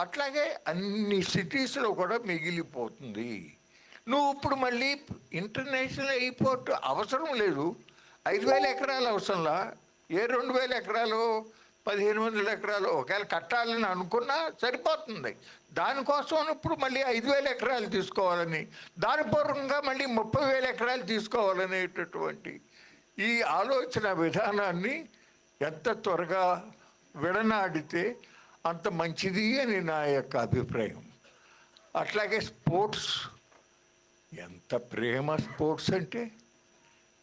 అట్లాగే అన్ని సిటీస్లో కూడా మిగిలిపోతుంది. నువ్వు ఇప్పుడు మళ్ళీ ఇంటర్నేషనల్ ఎయిర్పోర్ట్ అవసరం లేదు. 5,000 ఎకరాలు అవసరంలా, 2,000 ఎకరాలు 1,500 ఎకరాలు ఒకవేళ కట్టాలని అనుకున్నా సరిపోతుంది. దానికోసం ఇప్పుడు మళ్ళీ 5,000 ఎకరాలు తీసుకోవాలని, దాని పూర్వకంగా మళ్ళీ 30,000 ఎకరాలు తీసుకోవాలనేటటువంటి ఈ ఆలోచన విధానాన్ని ఎంత త్వరగా విడనాడితే అంత మంచిది అని నా యొక్క అభిప్రాయం. అట్లాగే స్పోర్ట్స్, ఎంత ప్రేమ స్పోర్ట్స్ అంటే.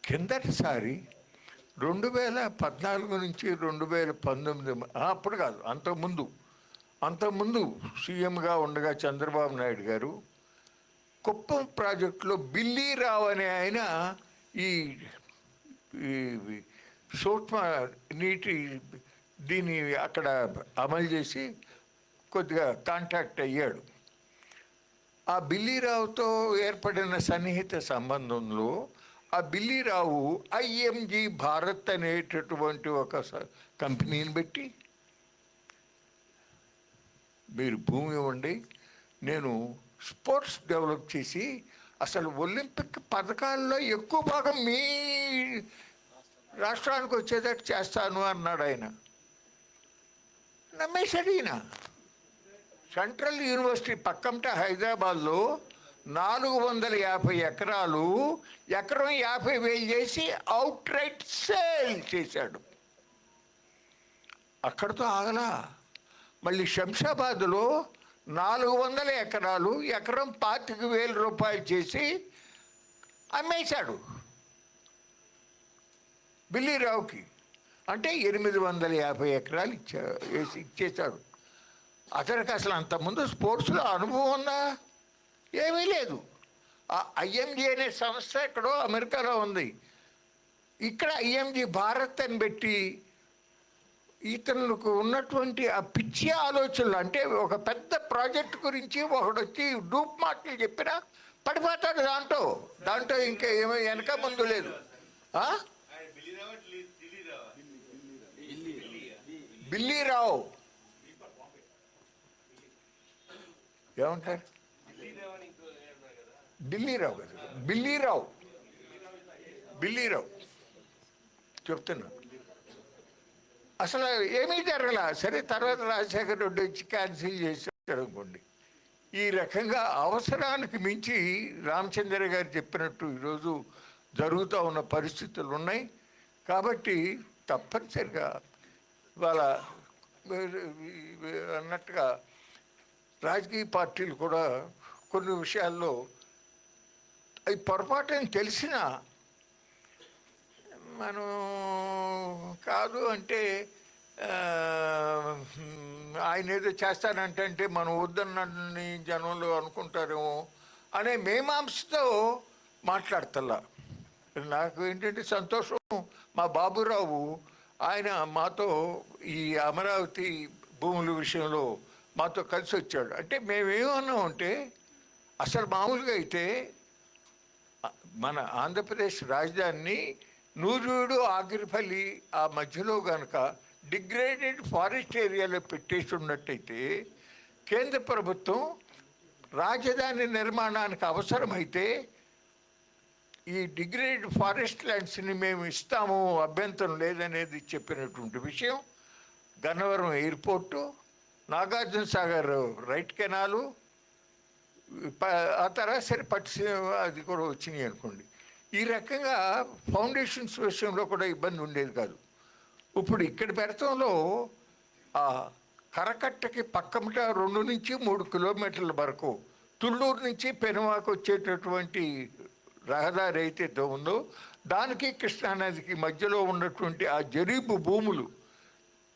కిందటిసారి 2014 నుంచి 2019, అప్పుడు కాదు అంతకుముందు సీఎంగా ఉండగా చంద్రబాబు నాయుడు గారు కుప్పం ప్రాజెక్టులో బిల్లీరావు అనే ఆయన ఈ సూక్ష్మ నీటి దీన్ని అక్కడ అమలు చేసి కొద్దిగా కాంటాక్ట్ అయ్యాడు. ఆ బిల్లీరావుతో ఏర్పడిన సన్నిహిత సంబంధంలో ఆ బిల్లీరావు ఐఎంజీ భారత్ అనేటటువంటి ఒక కంపెనీని పెట్టి, మీరు భూమి ఇవ్వండి, నేను స్పోర్ట్స్ డెవలప్ చేసి అసలు ఒలింపిక్ పథకాల్లో ఎక్కువ భాగం మీ రాష్ట్రానికి వచ్చేటట్టు చేస్తాను అన్నాడు ఆయన. నమ్మేశాడు ఈయన. సెంట్రల్ యూనివర్సిటీ పక్కంట హైదరాబాద్లో 450 ఎకరాలు, ఎకరం 50,000 చేసి అవుట్ రైట్ సేల్ చేశాడు. అక్కడితో ఆగలా. మళ్ళీ శంషాబాద్లో 400 ఎకరాలు, ఎకరం 25,000 రూపాయలు చేసి అమ్మేశాడు బిల్లీరావుకి. అంటే 850 ఎకరాలు ఇచ్చేశాడు. అతనికి అసలు అంతకుముందు స్పోర్ట్స్లో అనుభవం ఉందా? ఏమీ లేదు. ఆ ఐఎంజీ అనే సంస్థ ఎక్కడో అమెరికాలో ఉంది. ఇక్కడ ఐఎంజీ భారత్ అని పెట్టి ఇతనులకు ఉన్నటువంటి ఆ పిచ్చి ఆలోచనలు, అంటే ఒక పెద్ద ప్రాజెక్ట్ గురించి ఒకడు వచ్చి డూప్ మాటలు చెప్పినా పడిపోతాడు. దాంట్లో ఇంకా ఏమో వెనక ముందు లేదు. బిల్లీరావు ఏమంటారు? బిల్లీరావు కదా, బిల్లీరావు చెప్తున్నా. అసలు ఏమీ జరగల. సరే, తర్వాత రాజశేఖర రెడ్డి వచ్చి క్యాన్సిల్ చేశాడు అనుకోండి. ఈ రకంగా అవసరానికి మించి రామచంద్ర గారు చెప్పినట్టు ఈరోజు జరుగుతూ ఉన్న పరిస్థితులు ఉన్నాయి. కాబట్టి తప్పనిసరిగా వాళ్ళ అన్నట్టుగా రాజకీయ పార్టీలు కూడా కొన్ని విషయాల్లో అవి పొరపాటు తెలిసినా మనం కాదు అంటే ఆయన ఏదో చేస్తానంటే మనం వద్దన్నని జనంలో అనుకుంటారేమో అనే మీమాంసతో మాట్లాడతల్లా. నాకు ఏంటంటే సంతోషం, మా బాబురావు ఆయన మాతో ఈ అమరావతి భూముల విషయంలో మాతో కలిసి వచ్చాడు. అంటే మేమేమన్నా ఉంటే అసలు మామూలుగా అయితే మన ఆంధ్రప్రదేశ్ రాజధానిని నూజూడు, ఆగిరిపల్లి ఆ మధ్యలో కనుక డిగ్రేడెడ్ ఫారెస్ట్ ఏరియాలో పెట్టేసి ఉన్నట్టయితే కేంద్ర ప్రభుత్వం రాజధాని నిర్మాణానికి అవసరమైతే ఈ డిగ్రేడెడ్ ఫారెస్ట్ ల్యాండ్స్ని మేము ఇస్తాము, అభ్యంతరం లేదనేది చెప్పినటువంటి విషయం. Gannavaram airport, Nagarjuna Sagar right canal, ఆ తర్వాత సరే అది కూడా వచ్చినాయి అనుకోండి. ఈ రకంగా ఫౌండేషన్స్ విషయంలో కూడా ఇబ్బంది ఉండేది కాదు. ఇప్పుడు ఇక్కడ పెడతంలో ఆ కరకట్టకి పక్కమట 2 నుంచి 3 కిలోమీటర్ల వరకు తుళ్ళూరు నుంచి పెనుమాకు వచ్చేటటువంటి రహదారి అయితే ఉందో దానికి కృష్ణానదికి మధ్యలో ఉన్నటువంటి ఆ జరీబు భూములు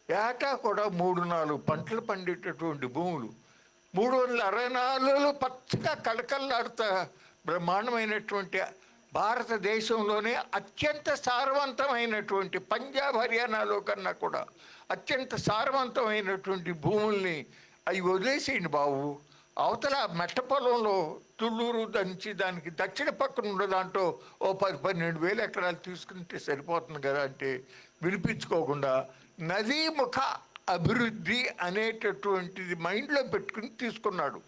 ఏటా కూడా 3-4 పంటలు పండేటటువంటి భూములు 364 పచ్చగా కళకళలాడుతా బ్రహ్మాండమైనటువంటి భారతదేశంలోనే అత్యంత సారవంతమైనటువంటి పంజాబ్, హర్యానాలో కన్నా కూడా అత్యంత సారవంతమైనటువంటి భూముల్ని అవి వదిలేసేయండి బాబు. అవతల మెట్ట పొలంలో తుళ్ళూరు దంచి దానికి దక్షిణ పక్కన ఉన్న దాంట్లో 10-12 వేల ఎకరాలు తీసుకుంటే సరిపోతుంది కదా అంటే వినిపించుకోకుండా నదీముఖ అభివృద్ధి అనేటటువంటిది మైండ్లో పెట్టుకుని తీసుకున్నాడు.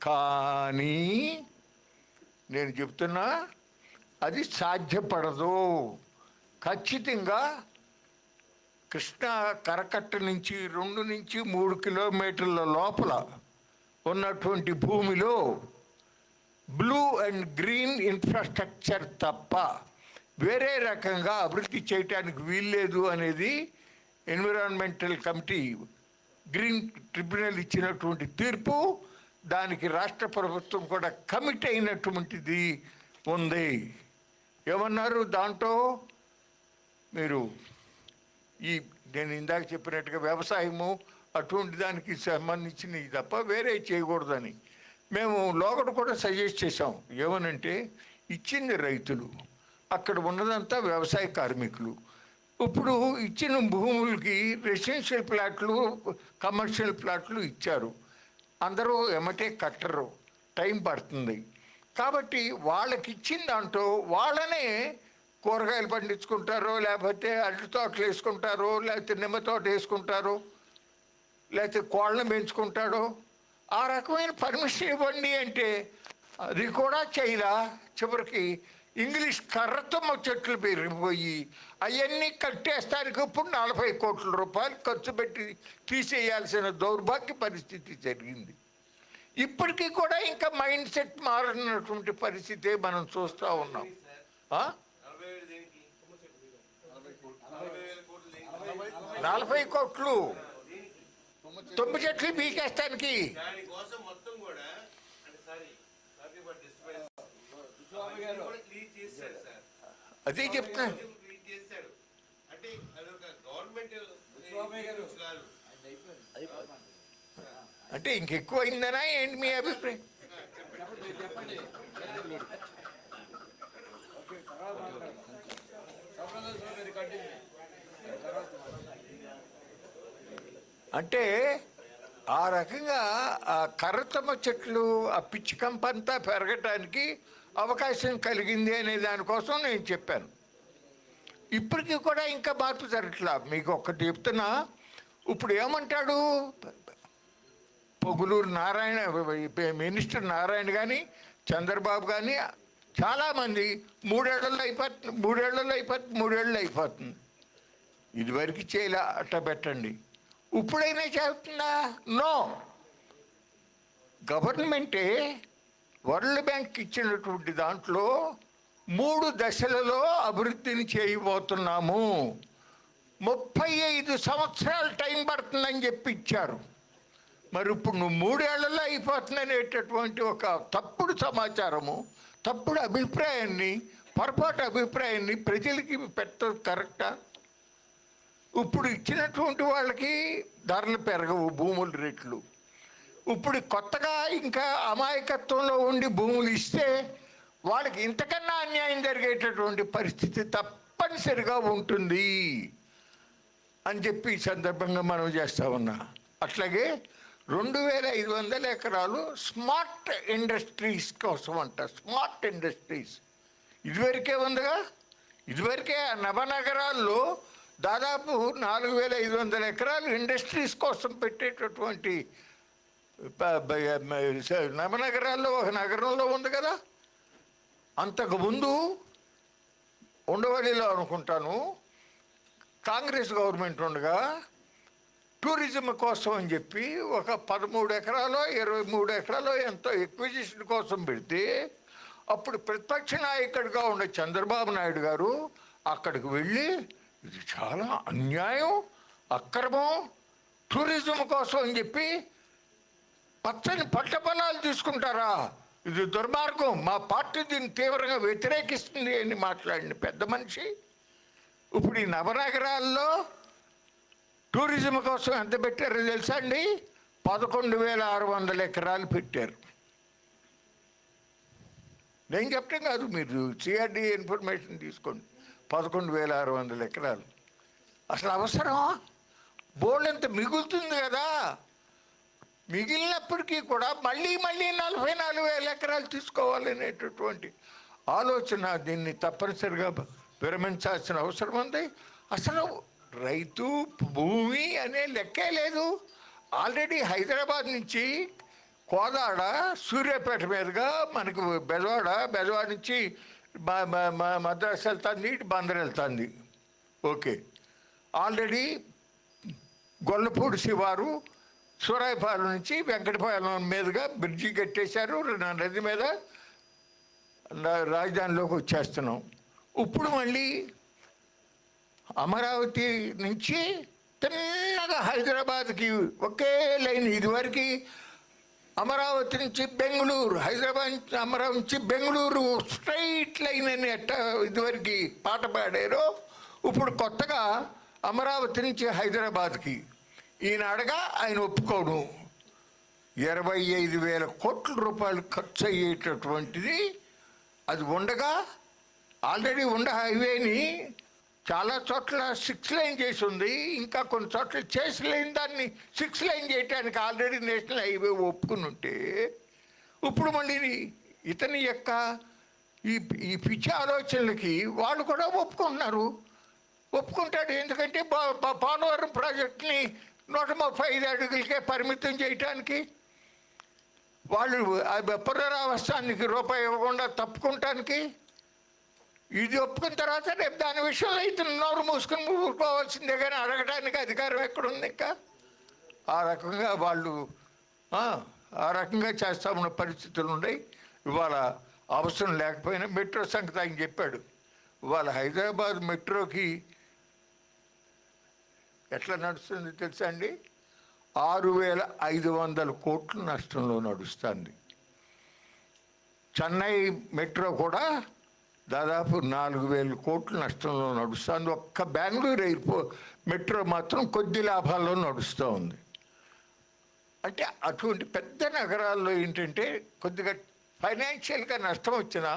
కానీ నేను చెప్తున్నా, అది సాధ్యపడదు. ఖచ్చితంగా కృష్ణా కరకట్ట నుంచి 2 నుంచి 3 కిలోమీటర్ల లోపల ఉన్నటువంటి భూమిలో బ్లూ అండ్ గ్రీన్ ఇన్ఫ్రాస్ట్రక్చర్ తప్ప వేరే రకంగా అభివృద్ధి చేయటానికి వీల్లేదు అనేది ఎన్విరాన్మెంటల్ కమిటీ, గ్రీన్ ట్రిబ్యునల్ ఇచ్చినటువంటి తీర్పు. దానికి రాష్ట్ర ప్రభుత్వం కూడా కమిట్ అయినటువంటిది ఉంది. ఏమన్నారు దాంట్లో? మీరు నేను ఇందాక చెప్పినట్టుగా వ్యవసాయము అటువంటి దానికి సంబంధించినవి తప్ప వేరే చేయకూడదని మేము లోగడ కూడా సజెస్ట్ చేసాం. ఏమనంటే, ఇచ్చింది రైతులు, అక్కడ ఉన్నదంతా వ్యవసాయ కార్మికులు. ఇప్పుడు ఇచ్చిన భూములకి రెసిడెన్షియల్ ప్లాట్లు, కమర్షియల్ ప్లాట్లు ఇచ్చారు. అందరూ ఎమ్మటే కట్టరు, టైం పడుతుంది. కాబట్టి వాళ్ళకి ఇచ్చిన దాంట్లో వాళ్ళనే కూరగాయలు పండించుకుంటారో, లేకపోతే అరటి తోటలు వేసుకుంటారో, లేకపోతే నిమ్మ తోట వేసుకుంటారో, లేకపోతే కోళ్ళను పెంచుకుంటాడో, ఆ రకమైన పర్మిషన్ ఇవ్వండి అంటే అది కూడా చేయలా. చివరికి ఇంగ్లీష్ కర్రతమ్మ చెట్లు పెరిగిపోయి అవన్నీ కట్టేస్తానికి ఇప్పుడు 40 కోట్ల రూపాయలు ఖర్చు పెట్టి తీసేయాల్సిన దౌర్భాగ్య పరిస్థితి జరిగింది. ఇప్పటికీ కూడా ఇంకా మైండ్ సెట్ మారినటువంటి పరిస్థితి మనం చూస్తూ ఉన్నాం. 40 కోట్లు తుమ్మ చెట్లు పీకేస్తానికి. అదే చెప్తా. అంటే ఇంకెక్కువ అయిందనా ఏంటి మీ అభిప్రాయం? అంటే ఆ రకంగా ఆ కర్రతమ్మ చెట్లు, ఆ పిచ్చి కంపంతా పెరగటానికి అవకాశం కలిగింది అనే దానికోసం నేను చెప్పాను. ఇప్పటికీ కూడా ఇంకా మార్పు జరగట్లా. మీకు ఒక్కటి చెప్తున్నా, ఇప్పుడు ఏమంటాడు పొగులూరు నారాయణ, మినిస్టర్ నారాయణ కానీ, చంద్రబాబు కానీ, చాలామంది 3 ఏళ్ళలో అయిపోతుంది. ఇదివరకు చేయలే, అట్ట పెట్టండి. ఇప్పుడైనా చేస్తుందా? నో. గవర్నమెంటే వరల్డ్ బ్యాంక్ ఇచ్చినటువంటి దాంట్లో 3 దశలలో అభివృద్ధిని చేయబోతున్నాము, 35 సంవత్సరాలు టైం పడుతుందని చెప్పి ఇచ్చారు. మరి ఇప్పుడు నువ్వు 3 ఏళ్లలో అయిపోతుందనేటటువంటి ఒక తప్పుడు సమాచారము, తప్పుడు అభిప్రాయాన్ని, పొరపాటు అభిప్రాయాన్ని ప్రజలకి పెట్టడం కరెక్టా? ఇప్పుడు ఇచ్చినటువంటి వాళ్ళకి ధరలు పెరగవు, భూముల రేట్లు. ఇప్పుడు కొత్తగా ఇంకా అమాయకత్వంలో ఉండి భూములు ఇస్తే వాళ్ళకి ఇంతకన్నా అన్యాయం జరిగేటటువంటి పరిస్థితి తప్పనిసరిగా ఉంటుంది అని చెప్పి ఈ సందర్భంగా మనం చేస్తూ ఉన్నా. అట్లాగే 2500 ఎకరాలు స్మార్ట్ ఇండస్ట్రీస్ కోసం అంట. స్మార్ట్ ఇండస్ట్రీస్ ఇదివరకే ఉందిగా. ఇదివరకే ఆ నవనగరాల్లో దాదాపు 4500 ఎకరాలు ఇండస్ట్రీస్ కోసం పెట్టేటటువంటి నవనగరాల్లో ఒక నగరంలో ఉంది కదా. అంతకుముందు ఉండవల్లిలో అనుకుంటాను కాంగ్రెస్ గవర్నమెంట్ ఉండగా టూరిజం కోసం అని చెప్పి ఒక 13 ఎకరాలో 23 ఎకరాలో ఎంతో ఎక్విజిషన్ కోసం పెడితే అప్పుడు ప్రతిపక్ష నాయకుడిగా ఉన్న చంద్రబాబు నాయుడు గారు అక్కడికి వెళ్ళి ఇది చాలా అన్యాయం, అక్రమం, టూరిజం కోసం అని చెప్పి పచ్చని పంట పొలాలు తీసుకుంటారా, ఇది దుర్మార్గం, మా పార్టీ దీన్ని తీవ్రంగా వ్యతిరేకిస్తుంది అని మాట్లాడిన పెద్ద మనిషి ఇప్పుడు ఈ నవనగరాల్లో టూరిజం కోసం ఎంత పెట్టారో తెలుసా అండి? 11,600 ఎకరాలు పెట్టారు. నేను చెప్పడం కాదు, మీరు సిఆర్డీ ఇన్ఫర్మేషన్ తీసుకోండి. 11,600 ఎకరాలు అసలు అవసరమా? బోర్డంత మిగులుతుంది కదా. మిగిలినప్పటికీ కూడా మళ్ళీ 44,000 ఎకరాలు తీసుకోవాలనేటటువంటి ఆలోచన, దీన్ని తప్పనిసరిగా విరమించాల్సిన అవసరం ఉంది. అసలు రైతు భూమి అనే లెక్కే లేదు. ఆల్రెడీ హైదరాబాద్ నుంచి కోదాడ సూర్యాపేట మీదుగా మనకు బెజవాడ నుంచి మద్రాసు వెళ్తుంది, బందర్ వెళ్తుంది. ఓకే, ఆల్రెడీ గొల్లపూడి శివారు సూరాయపాలెం నుంచి వెంకటపాలెం మీదుగా బ్రిడ్జి కట్టేశారు, నది మీద రాజధానిలోకి వచ్చేస్తున్నాం. ఇప్పుడు మళ్ళీ అమరావతి నుంచి తిన్నగా హైదరాబాద్కి ఒకే లైన్. ఇదివరకు అమరావతి నుంచి బెంగళూరు, హైదరాబాద్ అమరావతి నుంచి బెంగళూరు స్ట్రైట్ లైన్ అని ఇదివరకు పాట పాడారో, ఇప్పుడు కొత్తగా అమరావతి నుంచి హైదరాబాద్కి ఈనాడగా ఆయన ఒప్పుకోడు. 25,000 కోట్ల రూపాయలు ఖర్చు అయ్యేటటువంటిది అది ఉండగా, ఆల్రెడీ హైవేని చాలా చోట్ల 6 లైన్ చేసి ఉంది, ఇంకా కొన్ని చోట్ల చేసి లేని దాన్ని 6 లైన్ చేయడానికి ఆల్రెడీ నేషనల్ హైవే ఒప్పుకుని ఉంటే, ఇప్పుడు మళ్ళీ ఇతని యొక్క ఈ పిచ్చి ఆలోచనలకి వాళ్ళు కూడా ఒప్పుకుంటాడు. ఎందుకంటే పోలవరం ప్రాజెక్టుని 135 అడుగులకే పరిమితం చేయటానికి, వాళ్ళు పునరావాసానికి రూపాయి ఇవ్వకుండా తప్పుకుంటానికి. ఇది ఒప్పుకున్న తర్వాత రేపు దాని విషయంలో ఇతను నోరు మూసుకుని ఊరుకోవాల్సిందే, కానీ అడగడానికి అధికారం ఎక్కడుంది ఇంకా? ఆ రకంగా వాళ్ళు ఆ రకంగా చేస్తామన్న పరిస్థితులు ఉన్నాయి. ఇవాళ అవసరం లేకపోయినా మెట్రో సంగతి ఆయన చెప్పాడు. ఇవాళ హైదరాబాద్ మెట్రోకి ఎట్లా నడుస్తుంది తెలుసా అండి? 6,500 కోట్ల నష్టంలో నడుస్తుంది. చెన్నై మెట్రో కూడా దాదాపు 4,000 కోట్ల నష్టంలో నడుస్తుంది. ఒక్క బెంగళూరు మెట్రో మాత్రం కొద్ది లాభాల్లో నడుస్తూ ఉంది. అంటే అటువంటి పెద్ద నగరాల్లో ఏంటంటే కొద్దిగా ఫైనాన్షియల్గా నష్టం వచ్చినా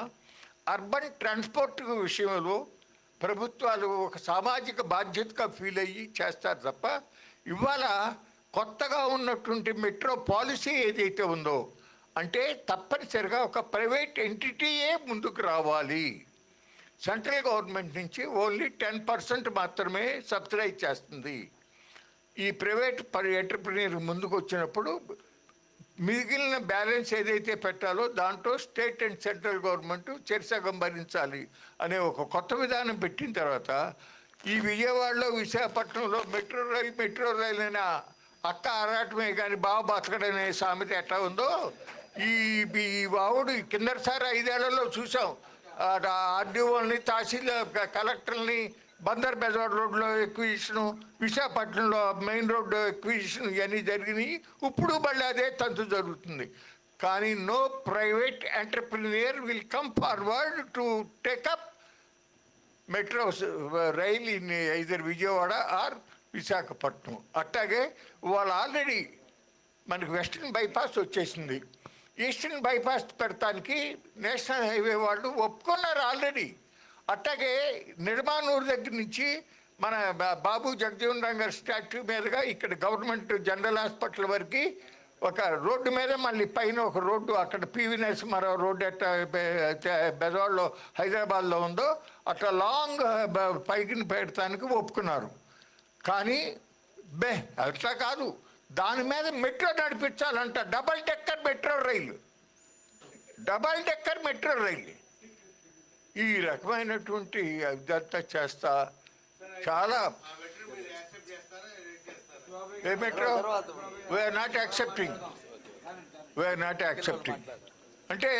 అర్బన్ ట్రాన్స్పోర్ట్ విషయంలో ప్రభుత్వాలు ఒక సామాజిక బాధ్యతగా ఫీల్ అయ్యి చేస్తారు తప్ప, ఇవాళ కొత్తగా ఉన్నటువంటి మెట్రో పాలసీ ఏదైతే ఉందో, అంటే తప్పనిసరిగా ఒక ప్రైవేట్ ఎంటిటీయే ముందుకు రావాలి. సెంట్రల్ గవర్నమెంట్ నుంచి ఓన్లీ 10% మాత్రమే సబ్సిడైజ్ చేస్తుంది. ఈ ప్రైవేట్ ఎంటర్ప్రీనియర్ ముందుకు వచ్చినప్పుడు మిగిలిన బ్యాలెన్స్ ఏదైతే పెట్టాలో దాంట్లో స్టేట్ అండ్ సెంట్రల్ గవర్నమెంట్ చెరిసగం భరించాలి అనే ఒక కొత్త విధానం పెట్టిన తర్వాత, ఈ విజయవాడలో విశాఖపట్నంలో మెట్రో రైలు అయిన అక్క ఆరాటమే కానీ బావ బతకడనే సామెత ఎట్లా ఉందో, ఈ వావుడు కిందసారి 5 ఏళ్లలో చూసాం. ఆర్డీఓల్ని, తహసీల్దార్, కలెక్టర్ని, బందర్ బెజవాడ రోడ్లో ఎక్విజిషను, విశాఖపట్నంలో మెయిన్ రోడ్డు ఎక్విజిషన్ ఇవన్నీ జరిగినాయి. ఇప్పుడు మళ్ళీ అదే తంతు జరుగుతుంది. కానీ no private entrepreneur will come forward to take up metro rail in either Vijayawada or Visakhapatnam. అట్లాగే వాళ్ళు ఆల్రెడీ మనకు వెస్టర్న్ బైపాస్ వచ్చేసింది. ఈస్టర్న్ బైపాస్ పెడతానికి నేషనల్ హైవే వాళ్ళు ఒప్పుకున్నారు ఆల్రెడీ. అట్లాగే నిర్మాణూరు దగ్గర నుంచి మన బాబు జగజీవన్ రామ్ గారి స్టాట్యూ మీదుగా ఇక్కడ గవర్నమెంట్ జనరల్ హాస్పిటల్ వరకు ఒక రోడ్డు మీద మళ్ళీ పైన ఒక రోడ్డు, అక్కడ పివి నరసింహారావు రోడ్డు ఎట్లా బెజవాడలో హైదరాబాద్లో ఉందో అట్లా లాంగ్ పైకి పెడతానికి ఒప్పుకున్నారు. కానీ అట్లా కాదు, దాని మీద మెట్రో నడిపించాలంట. డబల్ డెక్కర్ మెట్రో రైలు ఈ రకమైనటువంటి ఇదంతా చేస్తా చాలా మెట్రో వీఆర్ నాట్ యాక్సెప్టింగ్ అంటే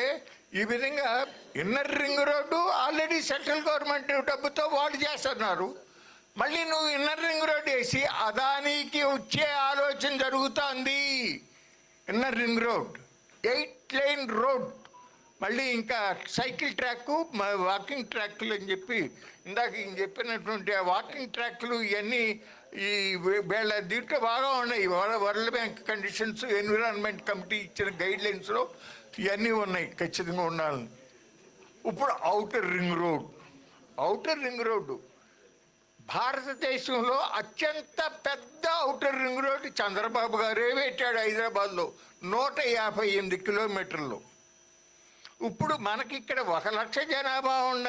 ఈ విధంగా inner ring road already central government డబ్బుతో వాళ్ళు చేస్తున్నారు. మళ్ళీ నువ్వు ఇన్నర్ రింగ్ రోడ్ వేసి అదానికి వచ్చే ఆలోచన జరుగుతుంది. Inner ring road 8 line road, మళ్ళీ ఇంకా సైకిల్ ట్రాక్కు, వాకింగ్ ట్రాక్లు అని చెప్పి ఇందాక చెప్పినటువంటి ఆ వాకింగ్ ట్రాక్లు ఇవన్నీ ఈ వీళ్ళ దీంట్లో బాగా ఉన్నాయి. World bank conditions, environment committee ఇచ్చిన గైడ్లైన్స్లో ఇవన్నీ ఉన్నాయి, ఖచ్చితంగా ఉండాలని. ఇప్పుడు ఔటర్ రింగ్ రోడ్డు భారతదేశంలో అత్యంత పెద్ద ఔటర్ రింగ్ రోడ్డు చంద్రబాబు గారే పెట్టాడు హైదరాబాద్లో, 158 కిలోమీటర్లు. ఇప్పుడు మనకి ఇక్కడ 1 లక్ష జనాభా ఉన్న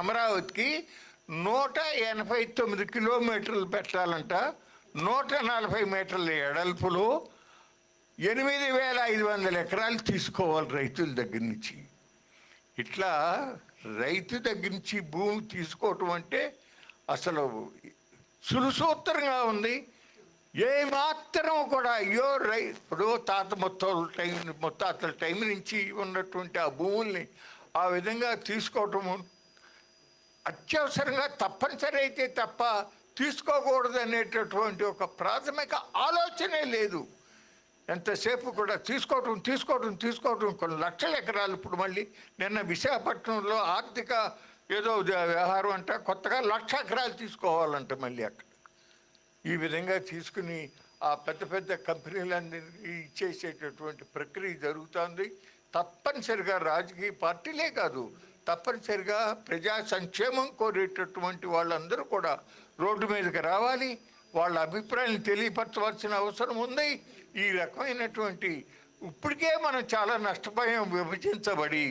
అమరావతికి 189 కిలోమీటర్లు పెట్టాలంట, 140 మీటర్ల ఎడల్పులో 8,500 ఎకరాలు తీసుకోవాలి రైతుల దగ్గర నుంచి. ఇట్లా రైతు దగ్గర నుంచి భూమి తీసుకోవటం అంటే అసలు సులుసూత్రంగా ఉంది. ఏమాత్రం కూడా అయ్యో ఇప్పుడు ముత్తాతల టైం నుంచి ఉన్నటువంటి ఆ భూముల్ని ఆ విధంగా తీసుకోవటం అత్యవసరంగా తప్పనిసరి అయితే తప్ప తీసుకోకూడదు అనేటటువంటి ఒక ప్రాథమిక ఆలోచనే లేదు. ఎంతసేపు కూడా తీసుకోవటం కొన్ని లక్షల ఎకరాలు. ఇప్పుడు మళ్ళీ నిన్న విశాఖపట్నంలో ఆర్థిక ఏదో వ్యవహారం అంట, కొత్తగా 1,00,000 ఎకరాలు తీసుకోవాలంట మళ్ళీ అక్కడ. ఈ విధంగా తీసుకుని ఆ పెద్ద పెద్ద కంపెనీలన్నీ ఇచ్చేసేటటువంటి ప్రక్రియ జరుగుతుంది. తప్పనిసరిగా రాజకీయ పార్టీలే కాదు, తప్పనిసరిగా ప్రజా సంక్షేమం కోరేటటువంటి వాళ్ళందరూ కూడా రోడ్డు మీదకి రావాలి, వాళ్ళ అభిప్రాయాన్ని తెలియపరచవలసిన అవసరం ఉంది. ఈ రకమైనటువంటి ఇప్పటికే మనం చాలా నష్టపోయాం విభజించబడి.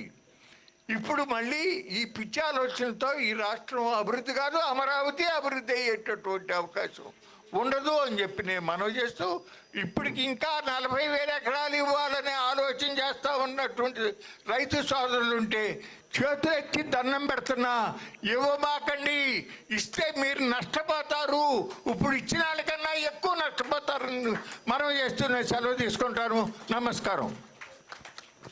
ఇప్పుడు మళ్ళీ ఈ పిచ్చి ఆలోచనతో ఈ రాష్ట్రం అభివృద్ధి కాదు, అమరావతి అభివృద్ధి అయ్యేటటువంటి అవకాశం ఉండదు అని చెప్పి నేను మనవి చేస్తూ, ఇప్పటికి ఇంకా 40,000 ఎకరాలు ఇవ్వాలనే ఆలోచన చేస్తూ ఉన్నటువంటి రైతు సోదరులు ఉంటే చేతులు ఎత్తి దండం పెడుతున్నా, ఇవ్వమాకండి. ఇస్తే మీరు నష్టపోతారు, ఇప్పుడు ఇచ్చిన వాళ్ళకన్నా ఎక్కువ నష్టపోతారని మనం చేస్తున్న సెలవు తీసుకుంటాను. నమస్కారం.